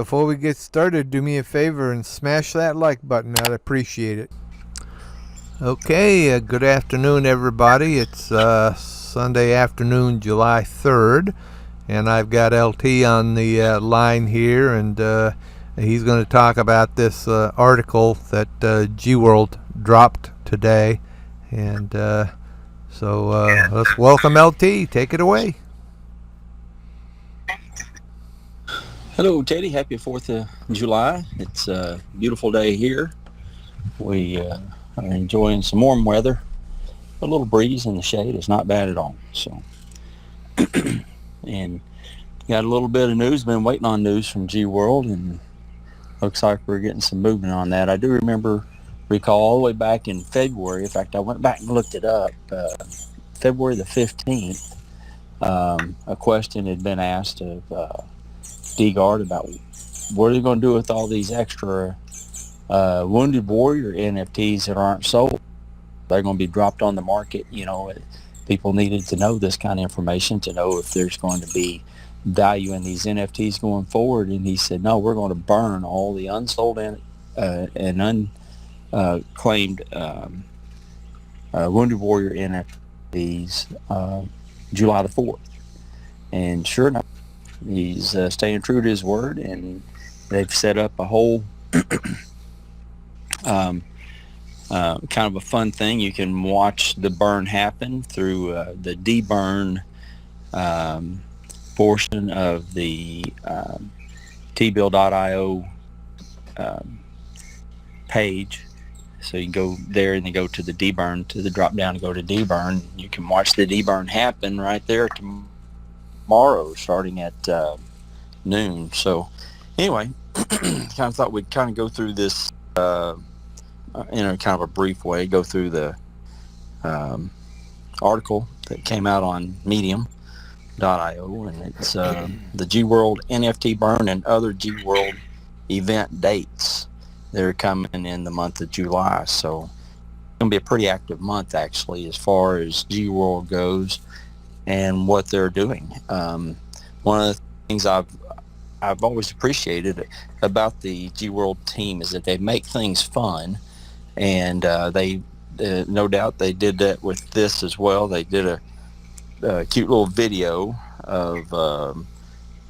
Before we get started, do me a favor and smash that like button. I'd appreciate it. Okay, good afternoon, everybody. It's Sunday afternoon, July 3rd, and I've got LT on the line here, and he's going to talk about this article that GWORLD dropped today. And so let's welcome LT. Take it away. Hello, Teddy. Happy 4th of July. It's a beautiful day here. We are enjoying some warm weather. A little breeze in the shade is not bad at all. So, and got a little bit of news. Been waiting on news from GWORLD, and looks like we're getting some movement on that. I do recall all the way back in February. In fact, I went back and looked it up. February the 15th, a question had been asked of GWORLD about what are they going to do with all these extra Wounded Warrior NFTs that aren't sold. They're going to be dropped on the market. People needed to know this kind of information to know if there's going to be value in these NFTs going forward. And he said, no, we're going to burn all the unsold and unclaimed Wounded Warrior NFTs July the 4th. And sure enough, he's staying true to his word, and they've set up a whole kind of a fun thing. You can watch the burn happen through the deburn portion of the tbill.io page. So you can go there and then go to the deburn, to the drop down and go to deburn. You can watch the deburn happen right there tomorrow starting at noon. So anyway, kind of thought we'd kind of go through this in a kind of a brief way, go through the article that came out on medium.io, and it's the GWORLD NFT burn and other GWORLD event dates. They're coming in the month of July, so it's going to be a pretty active month actually as far as GWORLD goes and what they're doing. One of the things I've always appreciated about the GWORLD team is that they make things fun, and they no doubt they did that with this as well. They did a cute little video of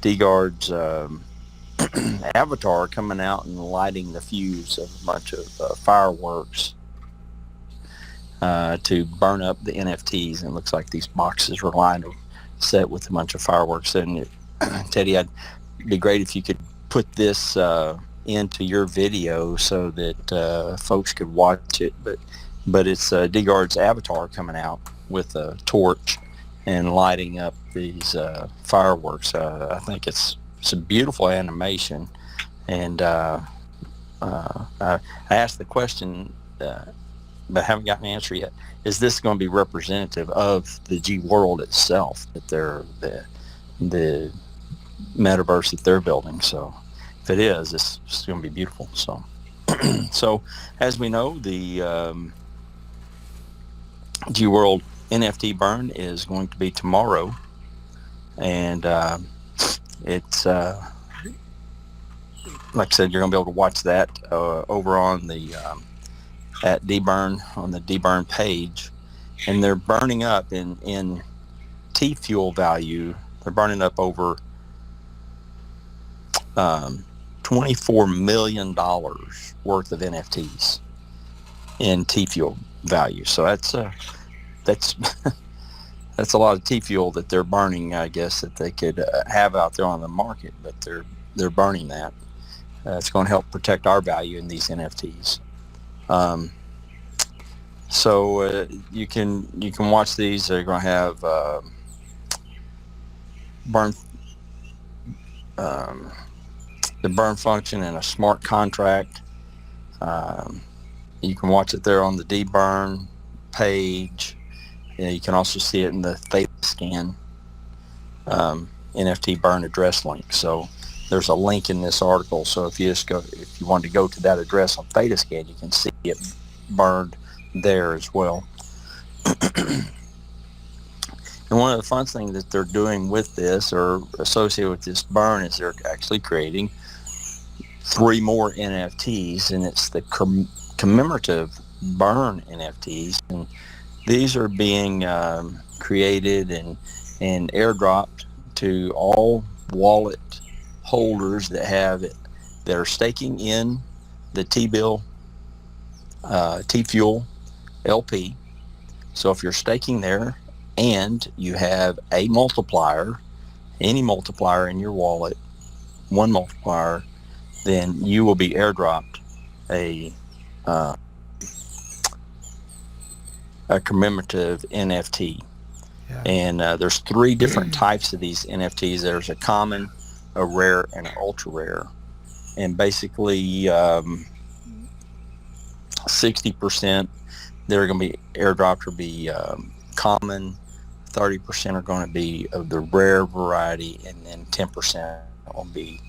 DGWORLD's avatar coming out and lighting the fuse of a bunch of fireworks to burn up the NFTs. And it looks like these boxes were lined set with a bunch of fireworks. And Teddy, it'd be great if you could put this into your video so that folks could watch it. But it's DGWORLD's avatar coming out with a torch and lighting up these fireworks. I think it's a beautiful animation, and I asked the question, but haven't gotten an answer yet. Is this going to be representative of the GWORLD itself, that they're the metaverse that they're building? So if it is, it's going to be beautiful. So so as we know, the GWORLD NFT burn is going to be tomorrow, and it's like I said, you're going to be able to watch that over on the at deburn, on the deburn page, and they're burning up in T-fuel value. They're burning up over $24 million worth of NFTs in T-fuel value. So that's that's a lot of T-fuel that they're burning, I guess, that they could have out there on the market, but they're burning that. It's going to help protect our value in these NFTs. So you can watch these. They're going to have burn the burn function and a smart contract. You can watch it there on the deburn page. You can also see it in the ThetaScan NFT burn address link. So there's a link in this article. So if you want to go to that address on ThetaScan, you can see it burned there as well. And one of the fun things that they're doing with this, or associated with this burn, is they're actually creating 3 more NFTs, and it's the commemorative burn NFTs. And these are being created and airdropped to all wallet holders that have it, that are staking in the T-Bill, T-Fuel LP. So if you're staking there and you have a multiplier, any multiplier in your wallet, one multiplier, then you will be airdropped a commemorative NFT. Yeah. And there's 3 different types of these NFTs. There's a common, a rare, and an ultra rare. And basically 60% they're going to be airdropped or be common, 30% are going to be of the rare variety, and then 10% will be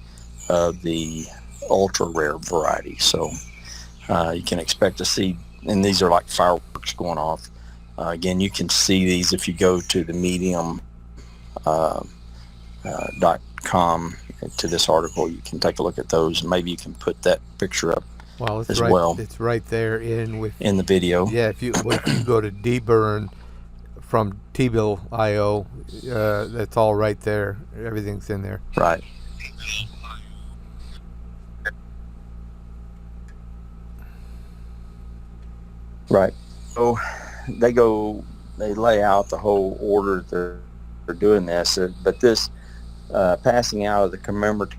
of the ultra rare variety. So you can expect to see, and these are like fireworks going off. Again, you can see these if you go to the medium.com to this article. You can take a look at those, and maybe you can put that picture up Well, it's as right. well It's right there in the video. Yeah, if you go to Deburn from T-Bill.io, that's all right there. Everything's in there. Right. Right. So they lay out the whole order they're doing this, but this passing out of the commemorative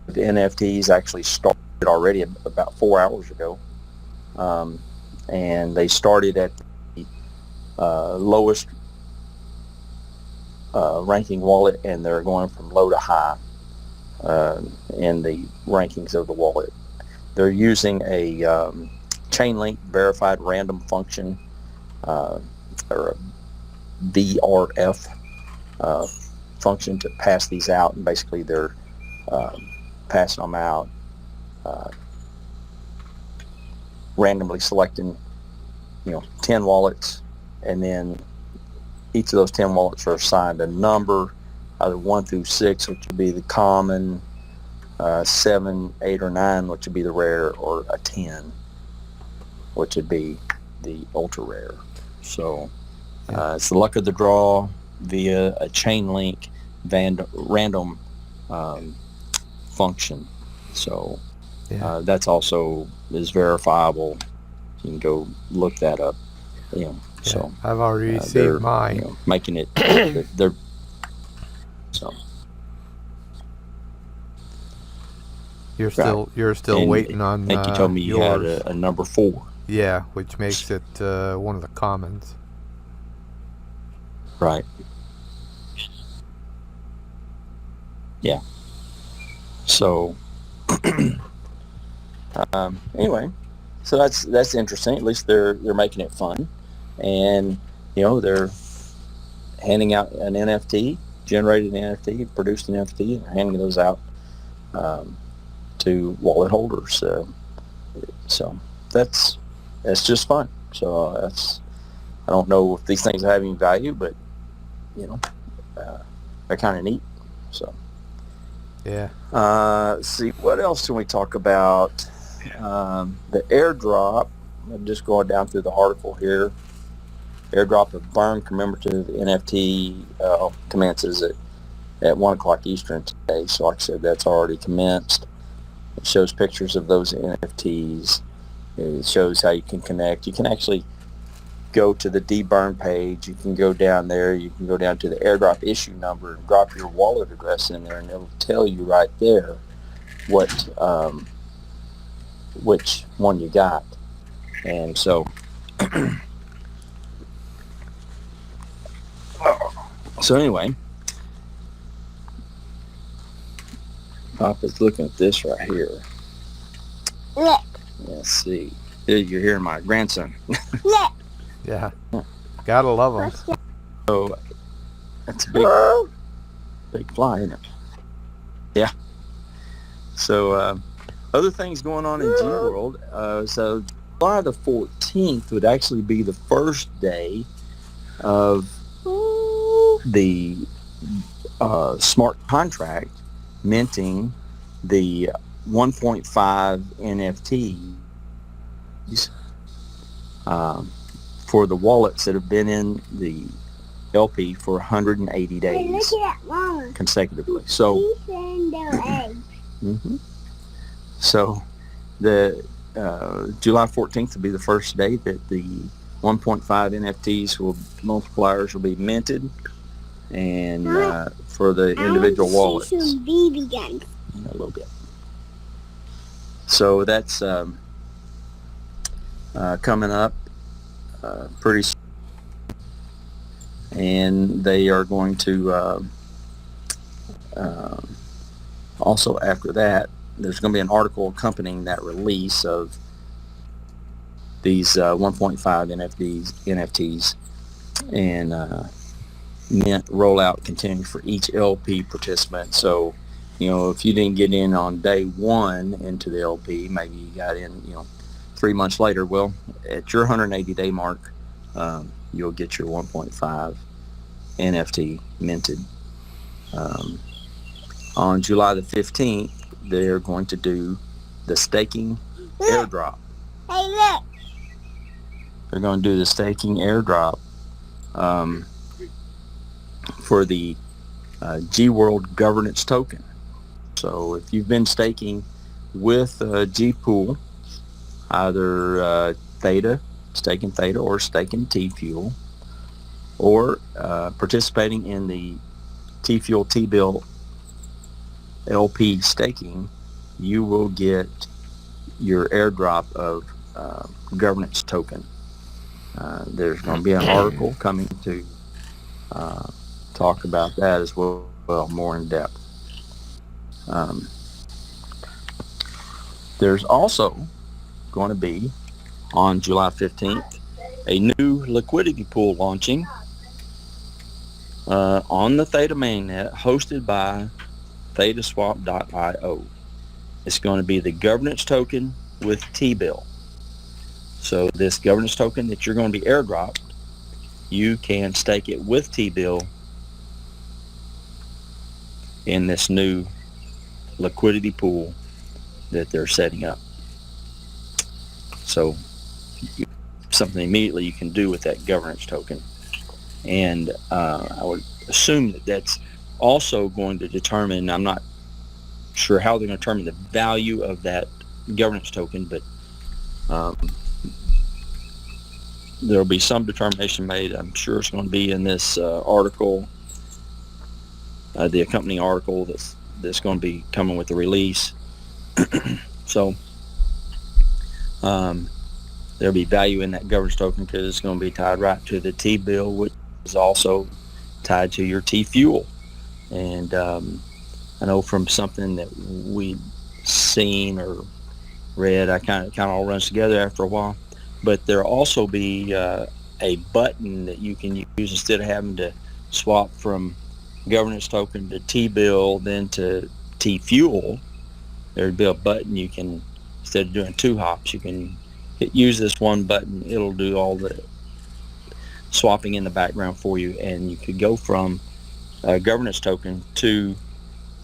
NFTs actually started already about 4 hours ago, and they started at the lowest ranking wallet, and they're going from low to high in the rankings of the wallet. They're using a chain link verified random function, or a VRF function, to pass these out, and basically they're passing them out, randomly selecting 10 wallets, and then each of those 10 wallets are assigned a number, either 1 through 6, which would be the common, 7, 8, or 9, which would be the rare, or a 10, which would be the ultra rare. So it's the luck of the draw via a chain link random function. So that's also is verifiable. You can go look that up. So I've already received mine. Making it. They're so. You're still waiting on. I think you told me you yours. had a number 4. Yeah, which makes it one of the commons. Right. Yeah. So anyway, so that's interesting. At least they're making it fun, and they're handing out an NFT, generated an NFT, produced an NFT, and handing those out to wallet holders. So that's just fun. So I don't know if these things are having value, but they're kind of neat. So yeah. Let's see, what else can we talk about? The airdrop. I'm just going down through the article here. Airdrop of burn commemorative NFT commences at 1 o'clock Eastern today. So like I said, that's already commenced. It shows pictures of those NFTs. It shows how you can connect. You can actually go to the Deburn page. You can go down there. You can go down to the airdrop issue number and drop your wallet address in there, and it'll tell you right there what which one you got. And so anyway, Papa's looking at this right here. Look. Let's see. You're hearing my grandson. Look. Yeah. Gotta love them. So that's a big fly, isn't it? Yeah. So other things going on in GWORLD. So July the 14th would actually be the first day of the smart contract minting the 1.5 NFTs for the wallets that have been in the LP for 180 Hey, look days at that, Mama. consecutively. So, She's in their eggs. mhm. So the July 14th will be the first day that the 1.5 NFTs multipliers will be minted, and for the individual wallets, I want to see some BB guns. a little bit. So that's coming up pretty soon, and they are going to also, after that, there's going to be an article accompanying that release of these 1.5 NFTs, and mint rollout continue for each LP participant. So, if you didn't get in on day one into the LP, maybe you got in, 3 months later. Well, at your 180-day mark, you'll get your 1.5 NFT minted. On July the 15th, they're going to do the staking airdrop. Hey, look. They're going to do the staking airdrop for the GWORLD governance token. So if you've been staking with Gpool, either staking Theta or staking T-Fuel, or participating in the T-Fuel T-Bill LP staking, you will get your airdrop of governance token. There's going to be an article coming to talk about that as well, more in depth. There's also going to be, on July 15th, a new liquidity pool launching on the Theta mainnet, hosted by thetaswap.io. It's going to be the governance token with T-Bill. So this governance token that you're going to be airdropped, you can stake it with T-Bill in this new liquidity pool that they're setting up. So something immediately you can do with that governance token. And I would assume that that's also going to determine, I'm not sure how they're going to determine the value of that governance token, but there'll be some determination made. I'm sure it's going to be in this article, the accompanying article that's going to be coming with the release. So there'll be value in that governance token because it's going to be tied right to the T-Bill, which is also tied to your T-Fuel. And I know from something that we've seen or read, I kind of all runs together after a while. But there'll also be a button that you can use instead of having to swap from governance token to T-Bill, then to T-Fuel. There'd be a button you can, instead of doing 2 hops, you can use this one button. It'll do all the swapping in the background for you, and you could go from a governance token to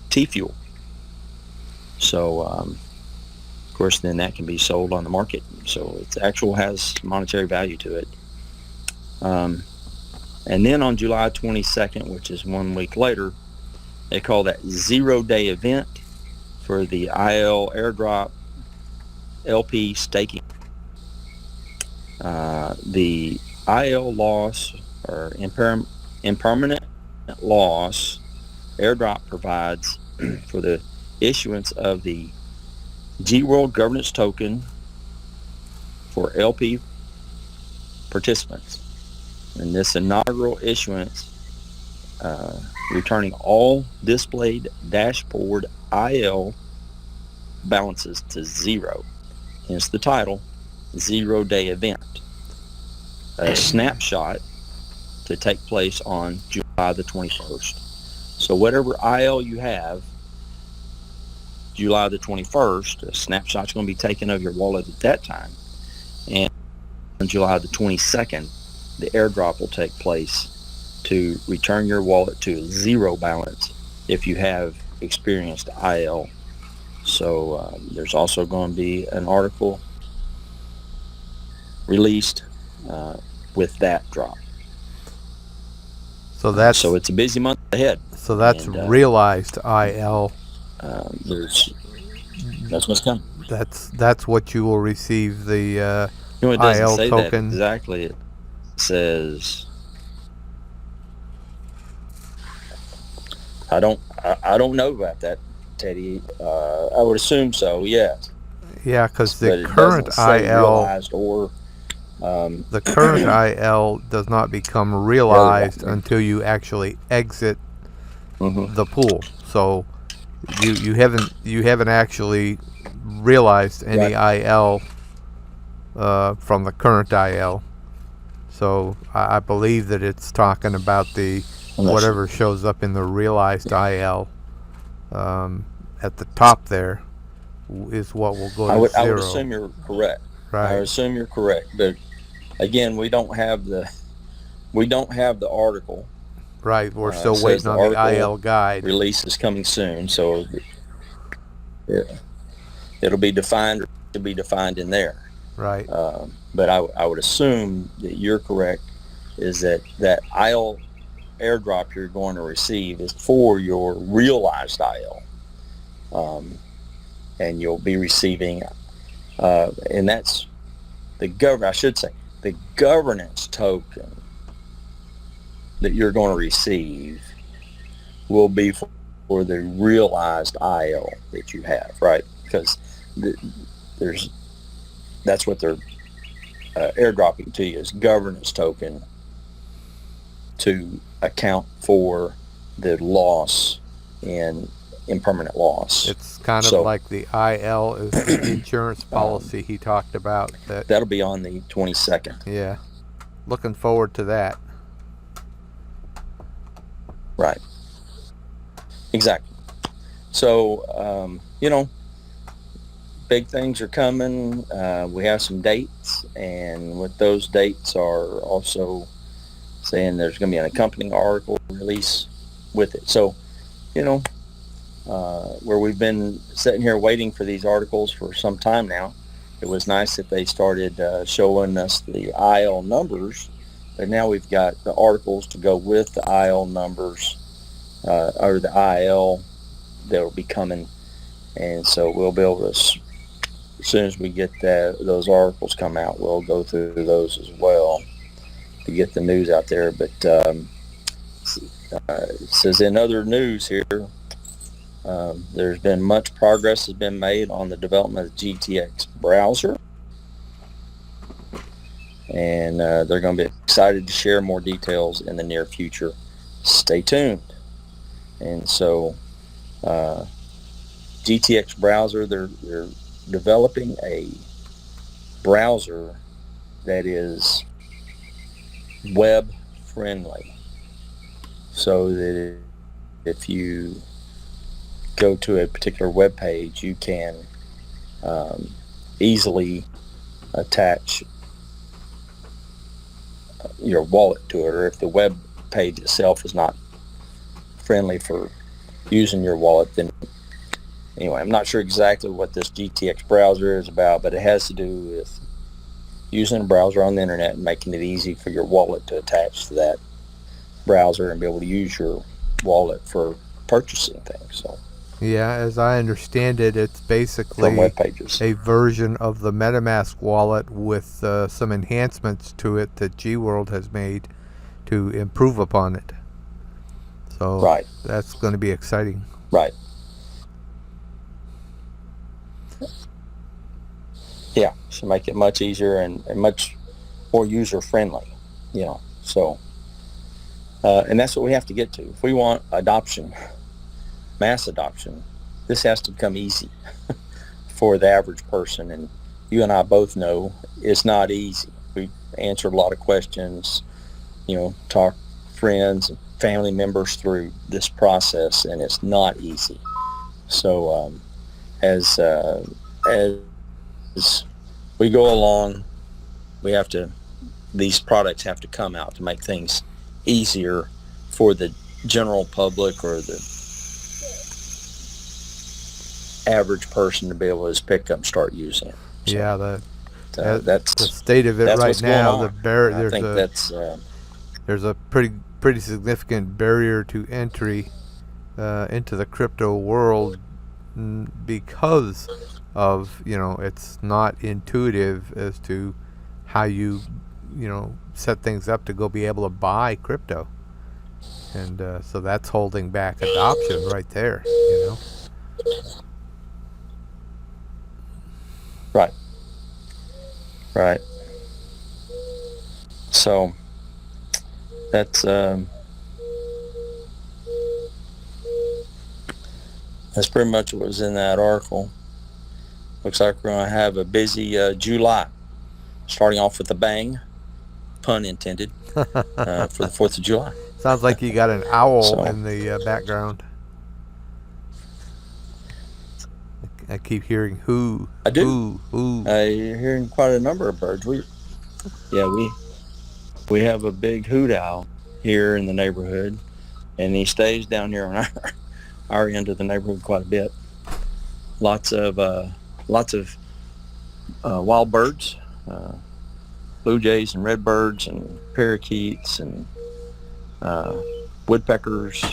T-Fuel. So of course then that can be sold on the market, so it actually has monetary value to it. And then on July 22nd, which is 1 week later, they call that 0-day event for the IL airdrop LP staking. The IL loss, or impermanent loss, airdrop provides for the issuance of the GWORLD governance token for LP participants. And this inaugural issuance, returning all displayed dashboard IL balances to 0. Hence the title, 0-day event. A snapshot to take place on July the 21st. So whatever IL you have, July the 21st, a snapshot's going to be taken of your wallet at that time. And on July the 22nd, the airdrop will take place to return your wallet to 0 balance if you have experienced IL So there's also going to be an article released with that drop. So that's So it's a busy month ahead. And realized IL. That's what's coming. That's what you will receive, the It doesn't IL say that token. exactly. It says, I don't know about that, Teddy. I would assume so, yes. Yeah, because But the it current doesn't say IL realized or the current IL does not become realized until you actually exit the pool. So you haven't actually realized any IL from the current IL. So I believe that it's talking about the whatever shows up in the realized IL at the top there is what will go to I zero. would assume you're correct. I would Right. assume you're correct. But again, we don't have the article. Right. We're It still says waiting the on the article IL guide. release is coming soon, so it'll be defined to be defined in there. Right. But I would assume that you're correct, is that IL airdrop you're going to receive is for your realized IL. And you'll be receiving, and that's the governance token that you're going to receive will be for the realized IL that you have, right? Because that's what they're airdropping to you, is governance token to account for the loss in impermanent loss. It's kind of like the IL is the insurance policy he talked about. That'll be on the 22nd. Yeah. Looking forward to that. Right. Exactly. So, big things are coming. We have some dates, and with those dates are also saying there's going to be an accompanying article release with it. So, where we've been sitting here waiting for these articles for some time now, it was nice that they started showing us the IL numbers, but now we've got the articles to go with the IL numbers, or the IL that will be coming. And so we'll be able to, as soon as we get those articles come out, we'll go through those as well to get the news out there. But it says in other news here, there's been much progress has been made on the development of the GTX browser, and they're going to be excited to share more details in the near future. Stay tuned. And so GTX browser, they're developing a browser that is web friendly, so that if you go to a particular web page, you can easily attach your wallet to it, or if the web page itself is not friendly for using your wallet, then anyway, I'm not sure exactly what this GTX browser is about, but it has to do with using a browser on the internet and making it easy for your wallet to attach to that browser and be able to use your wallet for purchasing things. So, yeah, as I understand it, it's basically from web pages, a version of the MetaMask wallet with some enhancements to it that GWORLD has made to improve upon it. So right, that's going to be exciting. right. Yeah, should make it much easier and much more user friendly, so and that's what we have to get to. If we want adoption, mass adoption, this has to become easy for the average person, and you and I both know it's not easy. We answered a lot of questions, talk friends and family members through this process, and it's not easy. So as we go along, these products have to come out to make things easier for the general public or the average person to be able to just pick up and start using it. So, Yeah, the that's state of it that's right what's going now. on. I think There's a pretty significant barrier to entry into the crypto world because of, it's not intuitive as to how you set things up to go be able to buy crypto, and so that's holding back adoption right there. Right. So that's pretty much what was in that article. Looks like we're going to have a busy July, starting off with a bang, pun intended, for the 4th of July. Sounds like you got an owl in the background. I keep hearing who. I do. Who. You're hearing quite a number of birds. We have a big hoot owl here in the neighborhood, and he stays down here on our end of the neighborhood quite a bit. Lots of wild birds, blue jays and redbirds and parakeets and woodpeckers,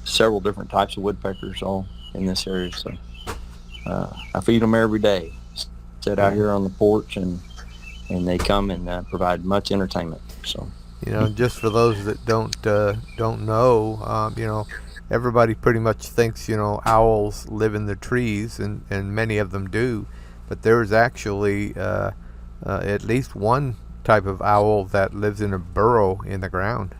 several different types of woodpeckers all in this area. So I feed them every day. Sit out here on the porch and they come and provide much entertainment. So just for those that don't know, everybody pretty much thinks owls live in the trees, and many of them do, but there's actually at least one type of owl that lives in a burrow in the ground.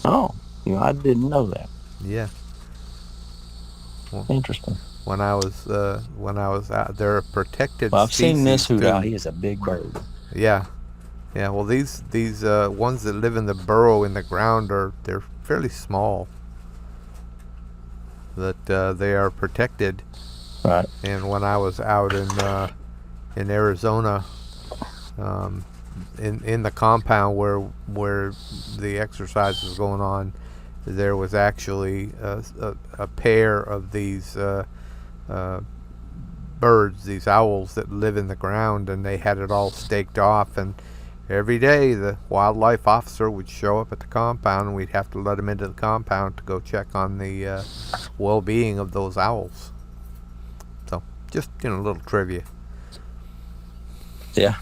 Oh, I didn't know that. Yeah. Well, interesting. When I was out, they're a protected Well, I've species seen this hoot owl. too. He is a big bird. Yeah. Well, these ones that live in the burrow in the ground they're fairly small. That they are protected. Right. And when I was out in Arizona, in the compound where the exercise was going on, there was actually a pair of these birds, these owls that live in the ground, and they had it all staked off, and every day the wildlife officer would show up at the compound, and we'd have to let him into the compound to go check on the well-being of those owls. So just a little trivia. Yeah.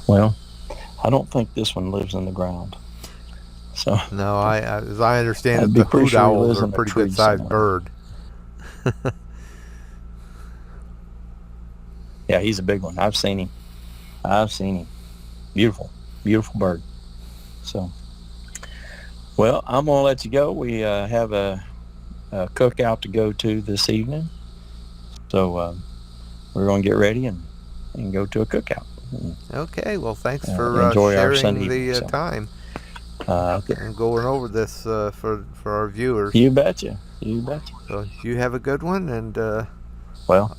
Well, I don't think this one lives in the ground. So no, as I understand it, the hoot sure owls are a pretty good sized bird. Yeah, he's a big one. I've seen him. Beautiful bird. So, well, I'm gonna let you go. We have a cookout to go to this evening, so we're gonna get ready and go to a cookout. Okay, well, thanks for enjoy our sharing Sunday the time okay. and going over this for our viewers. You betcha. So you have a good one, and well,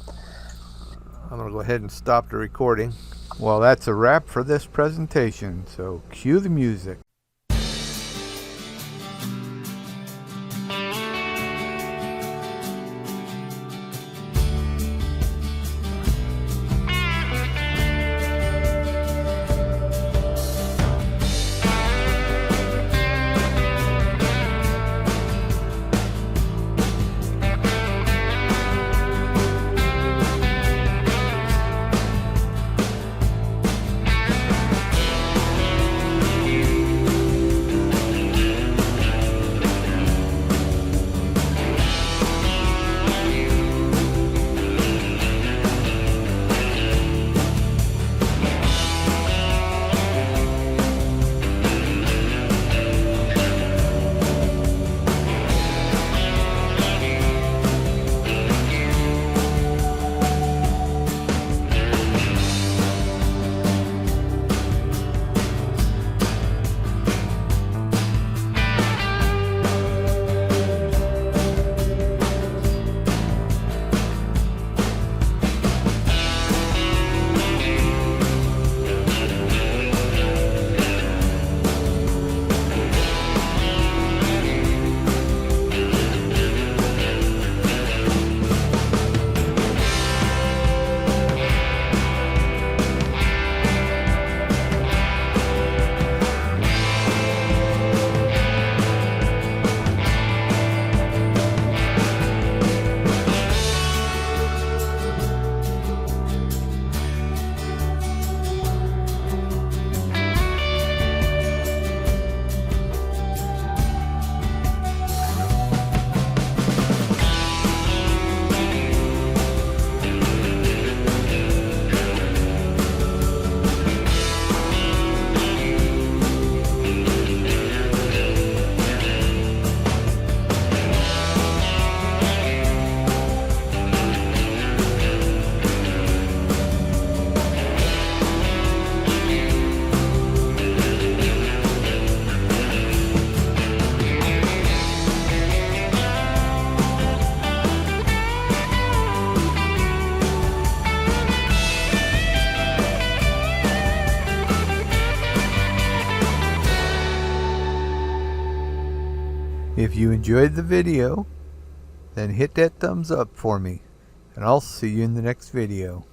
I'm going to go ahead and stop the recording. Well, that's a wrap for this presentation, so cue the music. If you enjoyed the video, then hit that thumbs up for me, and I'll see you in the next video.